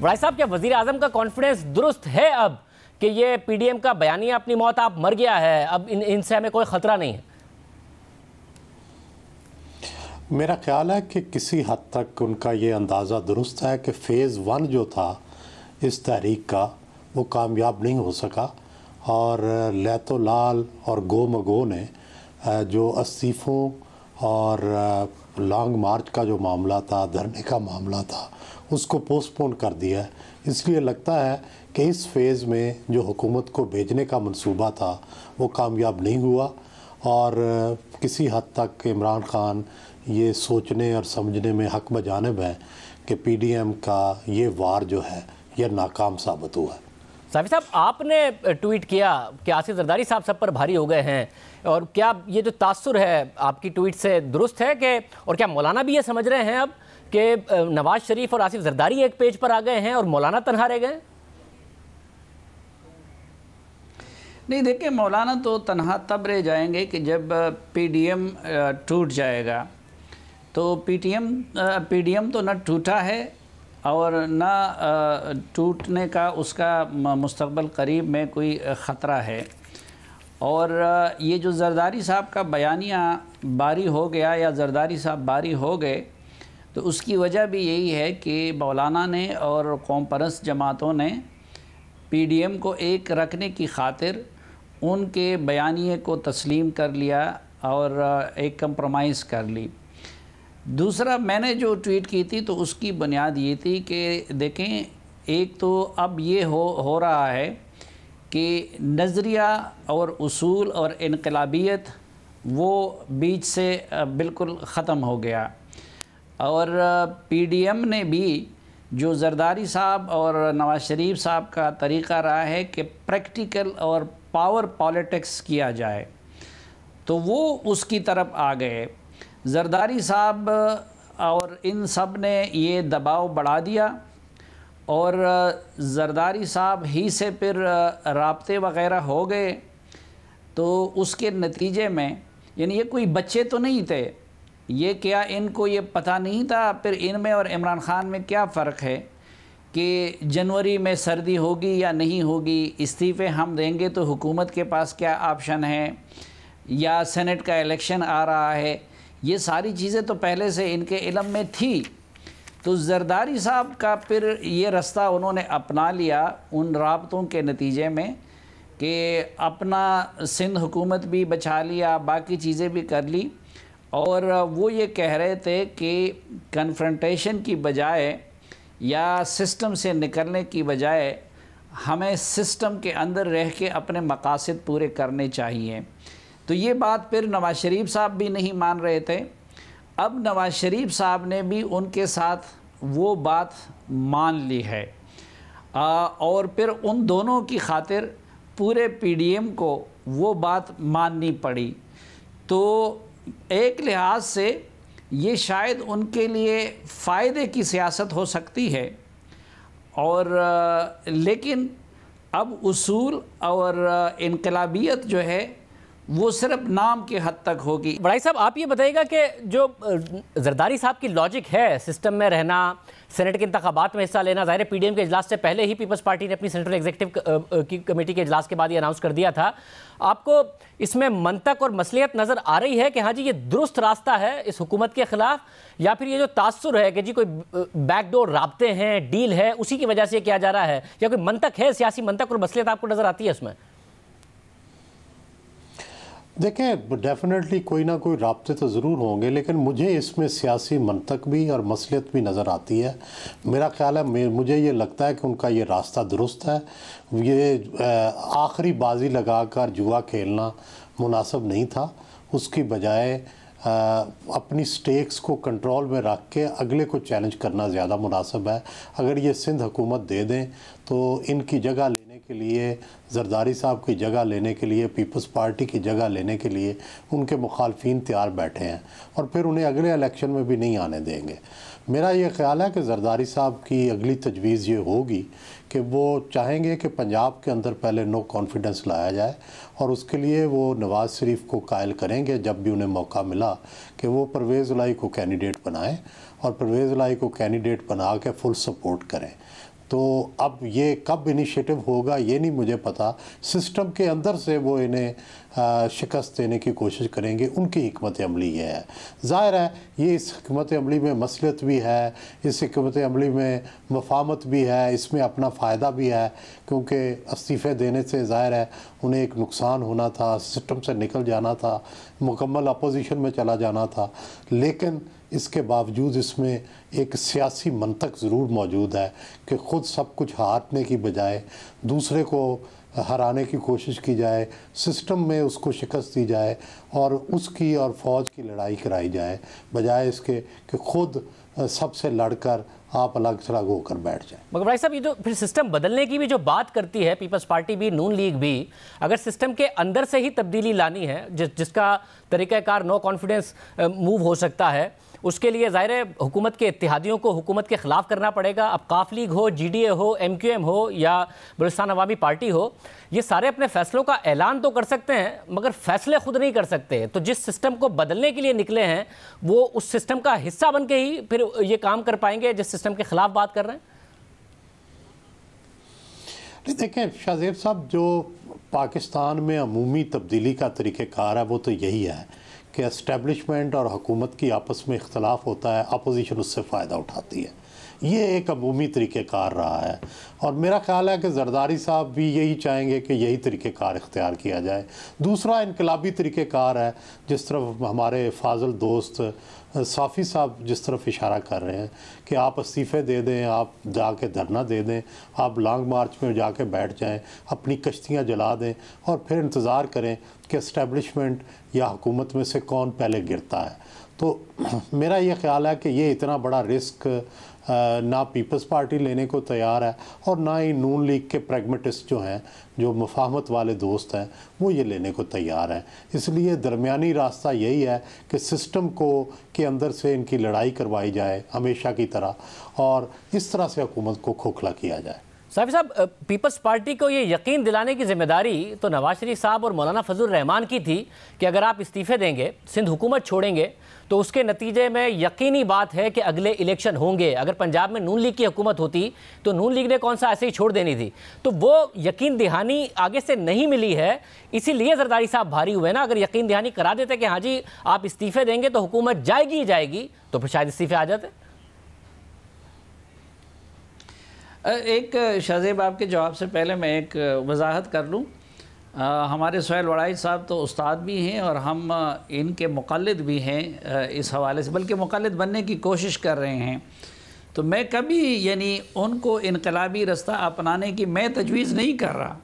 وڑائی صاحب کیا وزیر اعظم کا کانفیڈنس درست ہے اب کہ یہ پی ڈی ایم کا بیانیہ اپنی موت آپ مر گیا ہے، اب ان سے ہمیں کوئی خطرہ نہیں ہے؟ میرا خیال ہے کہ کسی حد تک ان کا یہ اندازہ درست ہے کہ فیز 1 جو تھا اس تحریک کا وہ کامیاب نہیں ہو سکا، اور لیت و لال اور گو مگو نے جو استعفوں اور لانگ مارچ کا جو معاملہ تھا، دھرنے کا معاملہ تھا، اس کو پوسٹ پون کر دیا ہے۔ اس لیے لگتا ہے کہ اس فیز میں جو حکومت کو بھیجنے کا منصوبہ تھا وہ کامیاب نہیں ہوا، اور کسی حد تک عمران خان یہ سوچنے اور سمجھنے میں حق بجانب ہے کہ پی ڈی ایم کا یہ وار جو ہے یہ ناکام ثابت ہوا ہے۔ صافی صاحب، آپ نے ٹویٹ کیا کہ آصف زرداری صاحب سب پر بھاری ہو گئے ہیں، اور کیا یہ جو تاثر ہے آپ کی ٹویٹ سے درست ہے کہ، اور کیا مولانا بھی یہ سمجھ رہے ہیں اب کہ نواز شریف اور آصف زرداری ایک پیج پر آ گئے ہیں اور مولانا تنہا رہ گئے؟ نہیں، دیکھیں، مولانا تو تنہا تب رہ جائیں گے کہ جب پی ڈی ایم ٹوٹ جائے گا۔ تو پی ڈی ایم تو نہ ٹوٹا ہے اور نہ ٹوٹنے کا اس کا مستقبل قریب میں کوئی خطرہ ہے، اور یہ جو زرداری صاحب کا بیانیہ باری ہو گیا یا زرداری صاحب باری ہو گئے، تو اس کی وجہ بھی یہی ہے کہ مولانا نے اور قوم پرست جماعتوں نے پی ڈی ایم کو ایک رکھنے کی خاطر ان کے بیانیے کو تسلیم کر لیا اور ایک کمپرومائز کر لی۔ دوسرا، میں نے جو ٹویٹ کی تھی تو اس کی بنیاد یہ تھی کہ دیکھیں، ایک تو اب یہ ہو رہا ہے کہ نظریہ اور اصول اور انقلابیت وہ بیچ سے بالکل ختم ہو گیا، اور پی ڈی ایم نے بھی جو زرداری صاحب اور نواز شریف صاحب کا طریقہ رہا ہے کہ پریکٹیکل اور پاور پالیٹکس کیا جائے، تو وہ اس کی طرف آ گئے۔ زرداری صاحب اور ان سب نے یہ دباؤ بڑھا دیا، اور زرداری صاحب ہی سے پھر رابطے وغیرہ ہو گئے، تو اس کے نتیجے میں، یعنی یہ کوئی بچے تو نہیں تھے، یہ کیا ان کو یہ پتہ نہیں تھا پھر ان میں اور عمران خان میں کیا فرق ہے کہ جنوری میں سردی ہوگی یا نہیں ہوگی، استعفے ہم دیں گے تو حکومت کے پاس کیا آپشن ہے، یا سینٹ کا الیکشن آ رہا ہے، یہ ساری چیزیں تو پہلے سے ان کے علم میں تھی۔ تو زرداری صاحب کا پھر یہ رستہ انہوں نے اپنا لیا ان رابطوں کے نتیجے میں کہ اپنا سندھ حکومت بھی بچا لیا، باقی چیزیں بھی کر لی، اور وہ یہ کہہ رہے تھے کہ کنفرنٹیشن کی بجائے یا سسٹم سے نکلنے کی بجائے ہمیں سسٹم کے اندر رہ کے اپنے مقاصد پورے کرنے چاہیے۔ تو یہ بات پھر نواز شریف صاحب بھی نہیں مان رہے تھے۔ اب نواز شریف صاحب نے بھی ان کے ساتھ وہ بات مان لی ہے، اور پھر ان دونوں کی خاطر پورے پی ڈی ایم کو وہ بات ماننی پڑی۔ تو ایک لحاظ سے یہ شاید ان کے لیے فائدے کی سیاست ہو سکتی ہے، اور لیکن اب اصول اور انقلابیت جو ہے وہ صرف نام کے حد تک ہوگی۔ وڑائی صاحب، آپ یہ بتائیے گا کہ جو زرداری صاحب کی لاجک ہے سسٹم میں رہنا، سینٹ کے انتخابات میں حصہ لینا، ظاہر ہے پی ڈی ایم کے اجلاس سے پہلے ہی پیپلز پارٹی نے اپنی سینٹرل ایگزیکٹو کی کمیٹی کے اجلاس کے بعد یہ اناؤنس کر دیا تھا، آپ کو اس میں منطق اور مصلحت نظر آ رہی ہے کہ ہاں جی یہ درست راستہ ہے اس حکومت کے خلاف، یا پھر یہ جو تاثر ہے کہ جی کوئی بیک ڈور رابطے ہیں، ڈیل ہے، اسی کی وجہ سے یہ کیا جا رہا ہے، یا کوئی منطق ہے، سیاسی منطق اور مصلحت آپ کو نظر آتی ہے اس میں؟ دیکھیں، ڈیفینیٹلی کوئی نہ کوئی رابطے تو ضرور ہوں گے، لیکن مجھے اس میں سیاسی منطق بھی اور مصلحت بھی نظر آتی ہے۔ میرا خیال ہے، مجھے یہ لگتا ہے کہ ان کا یہ راستہ درست ہے۔ یہ آخری بازی لگا کر جوا کھیلنا مناسب نہیں تھا، اس کی بجائے اپنی سٹیکس کو کنٹرول میں رکھ کے اگلے کو چیلنج کرنا زیادہ مناسب ہے۔ اگر یہ سندھ حکومت دے دیں تو ان کی جگہ لینے کے لیے، زرداری صاحب کی جگہ لینے کے لیے، پیپلز پارٹی کی جگہ لینے کے لیے ان کے مخالفین تیار بیٹھے ہیں، اور پھر انہیں اگلے الیکشن میں بھی نہیں آنے دیں گے۔ میرا یہ خیال ہے کہ زرداری صاحب کی اگلی تجویز یہ ہوگی کہ وہ چاہیں گے کہ پنجاب کے اندر پہلے نو کانفیڈنس لایا جائے، اور اس کے لیے وہ نواز شریف کو قائل کریں گے جب بھی انہیں موقع ملا کہ وہ پرویز الہی کو کینڈیڈیٹ بنائیں، اور پرویز الہی کو کینڈیڈیٹ بنا کے فل سپورٹ کریں۔ تو اب یہ کب انیشیٹو ہوگا یہ نہیں مجھے پتا. سسٹم کے اندر سے وہ انہیں شکست دینے کی کوشش کریں گے, ان کی حکمت عملی یہ ہے. ظاہر ہے یہ اس حکمت عملی میں مصلحت بھی ہے, اس حکمت عملی میں مفاہمت بھی ہے, اس میں اپنا فائدہ بھی ہے, کیونکہ استعفے دینے سے ظاہر ہے انہیں ایک نقصان ہونا تھا, سسٹم سے نکل جانا تھا, مکمل اپوزیشن میں چلا جانا تھا. لیکن اس کے باوجود اس میں ایک سیاسی منطق ضرور موجود ہے کہ خود سب کچھ ہارنے کی بجائے دوسرے کو ہرانے کی کوشش کی جائے, سسٹم میں اس کو شکست دی جائے اور اس کی اور فوج کی لڑائی کرائی جائے, بجائے اس کے کہ خود سب سے لڑ کر آپ الگ تھلگ ہو کر بیٹھ جائیں. مگر بھائی صاحب یہ جو پھر سسٹم بدلنے کی بھی جو بات کرتی ہے پیپلز پارٹی بھی, نون لیگ بھی, اگر سسٹم کے اندر سے ہی تبدیلی لانی ہے جس کا طریقہ کار نو کانفیڈنس موو ہو سکتا ہے, اس کے لیے ظاہر ہے حکومت کے اتحادیوں کو حکومت کے خلاف کرنا پڑے گا. اب قاف لیگ ہو, جی ڈی اے ہو, ایم کیو ایم ہو یا بلوچستان عوامی پارٹی ہو, یہ سارے اپنے فیصلوں کا اعلان تو کر سکتے ہیں مگر فیصلے خود نہیں کر سکتے. تو جس سسٹم کو بدلنے کے لیے نکلے ہیں وہ اس سسٹم کا حصہ بن کے ہی پھر یہ کام کر پائیں گے جس سسٹم کے خلاف بات کر رہے ہیں. دیکھیں شاہ زیب صاحب, جو پاکستان میں عمومی تبدیلی کا طریقہ کار ہے وہ تو یہی ہے کہ اسٹیبلشمنٹ اور حکومت کی آپس میں اختلاف ہوتا ہے, اپوزیشن اس سے فائدہ اٹھاتی ہے. یہ ایک عمومی طریقہ کار رہا ہے اور میرا خیال ہے کہ زرداری صاحب بھی یہی چاہیں گے کہ یہی طریقہ کار اختیار کیا جائے. دوسرا انقلابی طریقہ کار ہے جس طرف ہمارے فاضل دوست صافی صاحب جس طرف اشارہ کر رہے ہیں کہ آپ استعفے دے دیں, آپ جا کے دھرنا دے دیں, آپ لانگ مارچ میں جا کے بیٹھ جائیں, اپنی کشتیاں جلا دیں اور پھر انتظار کریں کہ اسٹیبلشمنٹ یا حکومت میں سے کون پہلے گرتا ہے. تو میرا یہ خیال ہے کہ یہ اتنا بڑا رسک نہ پیپلز پارٹی لینے کو تیار ہے اور نہ ہی نون لیگ کے پریگمیٹسٹ جو ہیں, جو مفاہمت والے دوست ہیں, وہ یہ لینے کو تیار ہیں. اس لیے درمیانی راستہ یہی ہے کہ سسٹم کو کے اندر سے ان کی لڑائی کروائی جائے ہمیشہ کی طرح اور اس طرح سے حکومت کو کھوکھلا کیا جائے. صافی صاحب, پیپلز پارٹی کو یہ یقین دلانے کی ذمہ داری تو نواز شریف صاحب اور مولانا فضل الرحمان کی تھی کہ اگر آپ استعفے دیں گے, سندھ حکومت چھوڑیں گے, تو اس کے نتیجے میں یقینی بات ہے کہ اگلے الیکشن ہوں گے. اگر پنجاب میں نون لیگ کی حکومت ہوتی تو نون لیگ نے کون سا ایسے ہی چھوڑ دینی تھی. تو وہ یقین دہانی آگے سے نہیں ملی ہے, اسی لیے زرداری صاحب بھاری ہوئے نا. اگر یقین دہانی کرا دیتے کہ ہاں جی آپ استعفے دیں گے تو حکومت جائے گی ہی جائے گی, تو پھر شاید استعفے آ جاتے. ایک شاہ زیب آپ کے جواب سے پہلے میں ایک وضاحت کر لوں. ہمارے سہیل وڑائی صاحب تو استاد بھی ہیں اور ہم ان کے مقلد بھی ہیں اس حوالے سے, بلکہ مقلد بننے کی کوشش کر رہے ہیں. تو میں کبھی یعنی ان کو انقلابی رستہ اپنانے کی میں تجویز نہیں کر رہا,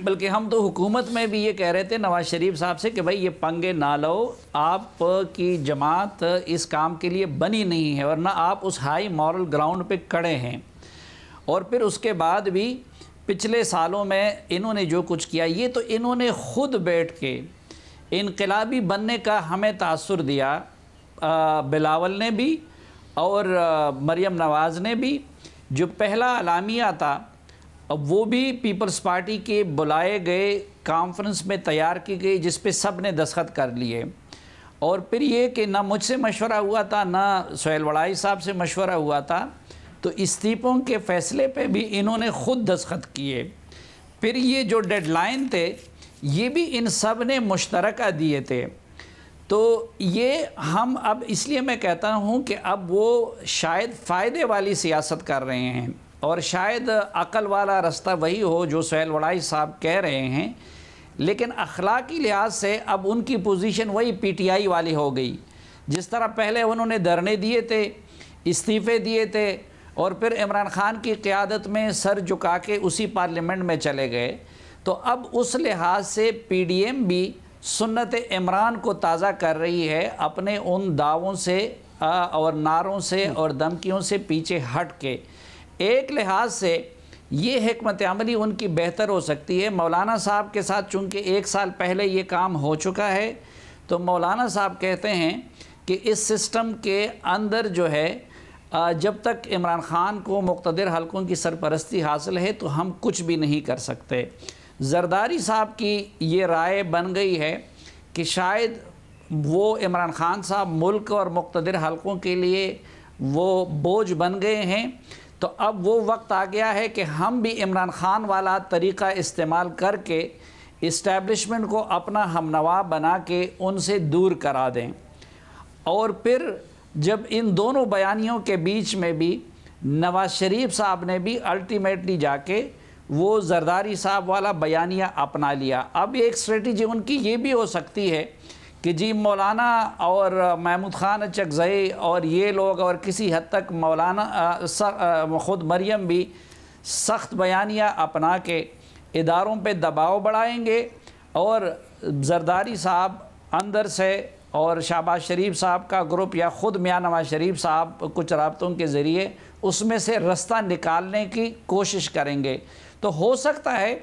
بلکہ ہم تو حکومت میں بھی یہ کہہ رہے تھے نواز شریف صاحب سے کہ بھائی یہ پنگے نہ لو, آپ کی جماعت اس کام کے لیے بنی نہیں ہے اور نہ آپ اس ہائی مورل گراؤنڈ پہ کڑے ہیں. اور پھر اس کے بعد بھی پچھلے سالوں میں انہوں نے جو کچھ کیا, یہ تو انہوں نے خود بیٹھ کے انقلابی بننے کا ہمیں تاثر دیا, بلاول نے بھی اور مریم نواز نے بھی. جو پہلا اعلامیہ تھا وہ بھی پیپلز پارٹی کے بلائے گئے کانفرنس میں تیار کی گئی جس پہ سب نے دستخط کر لیے. اور پھر یہ کہ نہ مجھ سے مشورہ ہوا تھا نہ سہیل وڑائی صاحب سے مشورہ ہوا تھا, تو استعفوں کے فیصلے پہ بھی انہوں نے خود دستخط کیے. پھر یہ جو ڈیڈ لائن تھے یہ بھی ان سب نے مشترکہ دیے تھے. تو یہ ہم اب اس لیے میں کہتا ہوں کہ اب وہ شاید فائدے والی سیاست کر رہے ہیں اور شاید عقل والا رستہ وہی ہو جو سہیل وڑائی صاحب کہہ رہے ہیں, لیکن اخلاقی لحاظ سے اب ان کی پوزیشن وہی پی ٹی آئی والی ہو گئی. جس طرح پہلے انہوں نے دھرنے دیے تھے, استعفے دیے تھے اور پھر عمران خان کی قیادت میں سر جھکا کے اسی پارلیمنٹ میں چلے گئے, تو اب اس لحاظ سے پی ڈی ایم بھی سنت عمران کو تازہ کر رہی ہے اپنے ان دعووں سے اور نعروں سے اور دھمکیوں سے پیچھے ہٹ کے. ایک لحاظ سے یہ حکمت عملی ان کی بہتر ہو سکتی ہے. مولانا صاحب کے ساتھ چونکہ 1 سال پہلے یہ کام ہو چکا ہے, تو مولانا صاحب کہتے ہیں کہ اس سسٹم کے اندر جو ہے جب تک عمران خان کو مقتدر حلقوں کی سرپرستی حاصل ہے تو ہم کچھ بھی نہیں کر سکتے. زرداری صاحب کی یہ رائے بن گئی ہے کہ شاید وہ عمران خان صاحب ملک اور مقتدر حلقوں کے لیے وہ بوجھ بن گئے ہیں, تو اب وہ وقت آ گیا ہے کہ ہم بھی عمران خان والا طریقہ استعمال کر کے اسٹیبلشمنٹ کو اپنا ہمنوا بنا کے ان سے دور کرا دیں. اور پھر جب ان دونوں بیانیوں کے بیچ میں بھی نواز شریف صاحب نے بھی الٹیمیٹلی جا کے وہ زرداری صاحب والا بیانیہ اپنا لیا. اب ایک اسٹریٹجی ان کی یہ بھی ہو سکتی ہے کہ جی مولانا اور محمود خان اچکزئی اور یہ لوگ اور کسی حد تک مولانا خود مریم بھی سخت بیانیہ اپنا کے اداروں پہ دباؤ بڑھائیں گے، اور زرداری صاحب اندر سے اور شہباز شریف صاحب کا گروپ یا خود میاں نواز شریف صاحب کچھ رابطوں کے ذریعے اس میں سے رستہ نکالنے کی کوشش کریں گے. تو ہو سکتا ہے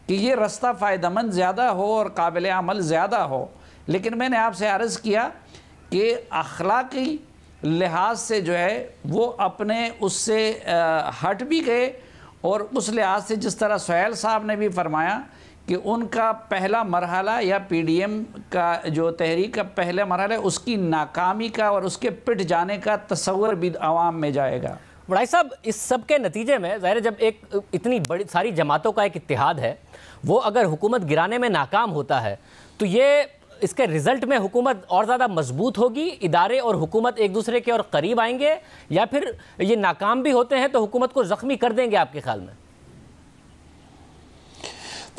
کہ یہ رستہ فائدہ مند زیادہ ہو اور قابل عمل زیادہ ہو، لیکن میں نے آپ سے عرض کیا کہ اخلاقی لحاظ سے جو ہے وہ اپنے اس سے ہٹ بھی گئے، اور اس لحاظ سے جس طرح سہیل صاحب نے بھی فرمایا کہ ان کا پہلا مرحلہ یا پی ڈی ایم کا جو تحریک کا پہلا مرحلہ ہے اس کی ناکامی کا اور اس کے پٹ جانے کا تصور بھی عوام میں جائے گا. وڑائی صاحب، اس سب کے نتیجے میں ظاہر جب ایک اتنی بڑی ساری جماعتوں کا ایک اتحاد ہے وہ اگر حکومت گرانے میں ناکام ہوتا ہے تو یہ اس کے رزلٹ میں حکومت اور زیادہ مضبوط ہوگی، ادارے اور حکومت ایک دوسرے کے اور قریب آئیں گے، یا پھر یہ ناکام بھی ہوتے ہیں تو حکومت کو زخمی کر دیں گے آپ کے خیال میں؟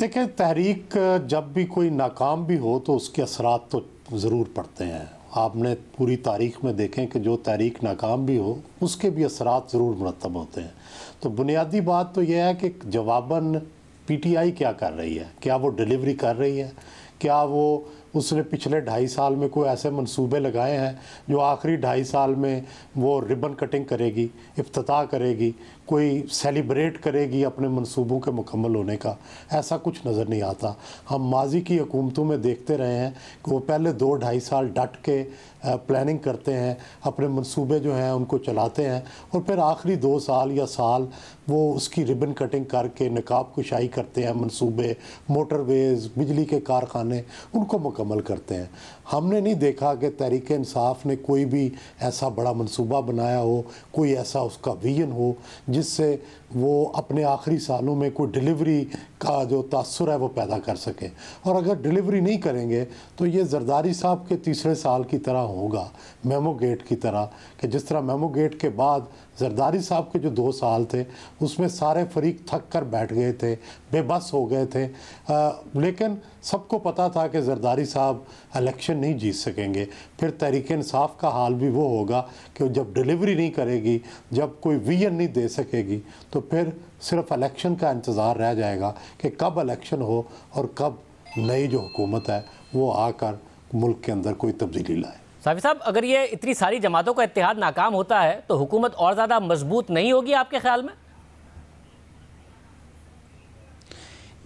دیکھیں، تحریک جب بھی کوئی ناکام بھی ہو تو اس کے اثرات تو ضرور پڑتے ہیں. آپ نے پوری تاریخ میں دیکھیں کہ جو تحریک ناکام بھی ہو اس کے بھی اثرات ضرور مرتب ہوتے ہیں. تو بنیادی بات تو یہ ہے کہ جواباً پی ٹی آئی کیا کر رہی ہے، کیا وہ ڈیلیوری کر رہی ہے، کیا وہ اس نے پچھلے 2.5 سال میں کوئی ایسے منصوبے لگائے ہیں جو آخری 2.5 سال میں وہ ربن کٹنگ کرے گی، افتتاح کرے گی، کوئی سیلیبریٹ کرے گی اپنے منصوبوں کے مکمل ہونے کا؟ ایسا کچھ نظر نہیں آتا. ہم ماضی کی حکومتوں میں دیکھتے رہے ہیں کہ وہ پہلے 2-2.5 سال ڈٹ کے پلاننگ کرتے ہیں، اپنے منصوبے جو ہیں ان کو چلاتے ہیں، اور پھر آخری 2 سال یا سال وہ اس کی ربن کٹنگ کر کے نقاب کشائی کرتے ہیں، منصوبے، موٹر ویز، بجلی کے کارخانے ان کو مکمل کرتے ہیں. ہم نے نہیں دیکھا کہ تحریک انصاف نے کوئی بھی ایسا بڑا منصوبہ بنایا ہو، کوئی ایسا اس کا ویژن ہو جس سے وہ اپنے آخری سالوں میں کوئی ڈیلیوری کا جو تاثر ہے وہ پیدا کر سکے. اور اگر ڈیلیوری نہیں کریں گے تو یہ زرداری صاحب کے تیسرے سال کی طرح ہوگا، میمو گیٹ کی طرح، کہ جس طرح میمو گیٹ کے بعد زرداری صاحب کے جو 2 سال تھے اس میں سارے فریق تھک کر بیٹھ گئے تھے، بے بس ہو گئے تھے، لیکن سب کو پتا تھا کہ زرداری صاحب الیکشن نہیں جیت سکیں گے. پھر تحریک انصاف کا حال بھی وہ ہوگا کہ جب ڈیلیوری نہیں کرے گی، جب کوئی ویژن نہیں دے سکے گی، تو پھر صرف الیکشن کا انتظار رہ جائے گا کہ کب الیکشن ہو اور کب نئی جو حکومت ہے وہ آ کر ملک کے اندر کوئی تبدیلی لائے. صافی صاحب، اگر یہ اتنی ساری جماعتوں کا اتحاد ناکام ہوتا ہے تو حکومت اور زیادہ مضبوط نہیں ہوگی آپ کے خیال میں؟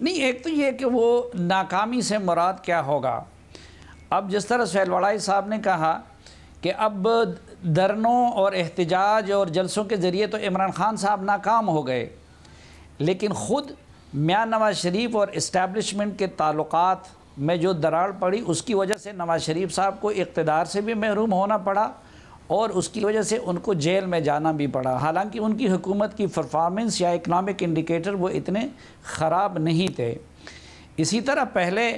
نہیں، ایک تو یہ کہ وہ ناکامی سے مراد کیا ہوگا. اب جس طرح سہیل وڑائی صاحب نے کہا کہ اب دھرنوں اور احتجاج اور جلسوں کے ذریعے تو عمران خان صاحب ناکام ہو گئے، لیکن خود میاں نواز شریف اور اسٹیبلشمنٹ کے تعلقات میں جو دراڑ پڑی اس کی وجہ سے نواز شریف صاحب کو اقتدار سے بھی محروم ہونا پڑا، اور اس کی وجہ سے ان کو جیل میں جانا بھی پڑا. حالانکہ ان کی حکومت کی پرفارمنس یا اکنامک انڈیکیٹر وہ اتنے خراب نہیں تھے. اسی طرح پہلے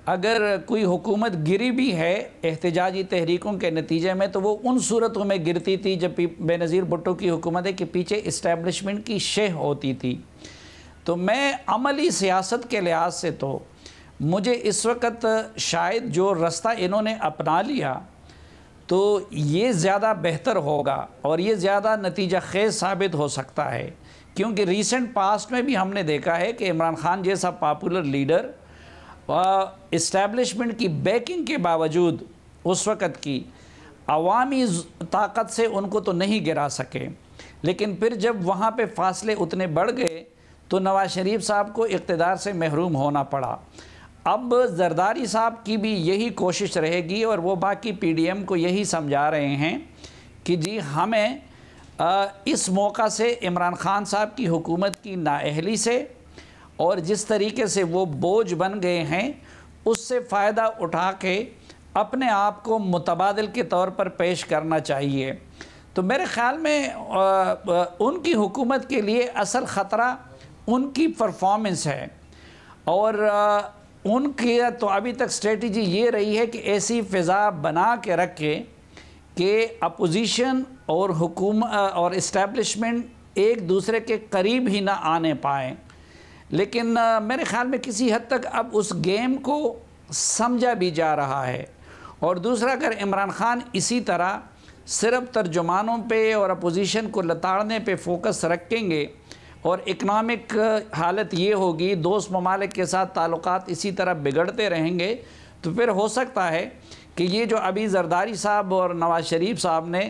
اگر کوئی حکومت گری بھی ہے احتجاجی تحریکوں کے نتیجے میں تو وہ ان صورتوں میں گرتی تھی جب بے نظیر بھٹو کی حکومت ہے کہ پیچھے اسٹیبلشمنٹ کی شہ ہوتی تھی. تو میں عملی سیاست کے لحاظ سے تو مجھے اس وقت شاید جو رستہ انہوں نے اپنا لیا تو یہ زیادہ بہتر ہوگا اور یہ زیادہ نتیجہ خیز ثابت ہو سکتا ہے، کیونکہ ریسنٹ پاسٹ میں بھی ہم نے دیکھا ہے کہ عمران خان جیسا پاپولر لیڈر اسٹیبلشمنٹ کی بیکنگ کے باوجود اس وقت کی عوامی طاقت سے ان کو تو نہیں گرا سکے. لیکن پھر جب وہاں پہ فاصلے اتنے بڑھ گئے تو نواز شریف صاحب کو اقتدار سے محروم ہونا پڑا. اب زرداری صاحب کی بھی یہی کوشش رہے گی اور وہ باقی پی ڈی ایم کو یہی سمجھا رہے ہیں کہ جی ہمیں اس موقع سے عمران خان صاحب کی حکومت کی نااہلی سے اور جس طریقے سے وہ بوجھ بن گئے ہیں اس سے فائدہ اٹھا کے اپنے آپ کو متبادل کے طور پر پیش کرنا چاہیے. تو میرے خیال میں ان کی حکومت کے لیے اصل خطرہ ان کی پرفارمنس ہے، اور ان کی تو ابھی تک اسٹریٹجی یہ رہی ہے کہ ایسی فضا بنا کے رکھے کہ اپوزیشن اور حکومت اور اسٹیبلشمنٹ ایک دوسرے کے قریب ہی نہ آنے پائیں. لیکن میرے خیال میں کسی حد تک اب اس گیم کو سمجھا بھی جا رہا ہے. اور دوسرا، اگر عمران خان اسی طرح صرف ترجمانوں پہ اور اپوزیشن کو لتاڑنے پہ فوکس رکھیں گے اور اکنامک حالت یہ ہوگی، دوست ممالک کے ساتھ تعلقات اسی طرح بگڑتے رہیں گے، تو پھر ہو سکتا ہے کہ یہ جو ابھی زرداری صاحب اور نواز شریف صاحب نے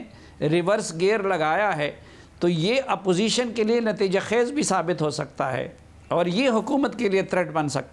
ریورس گیئر لگایا ہے، تو یہ اپوزیشن کے لیے نتیجہ خیز بھی ثابت ہو سکتا ہے اور یہ حکومت کے لیے تھریٹ بن سکتا ہے.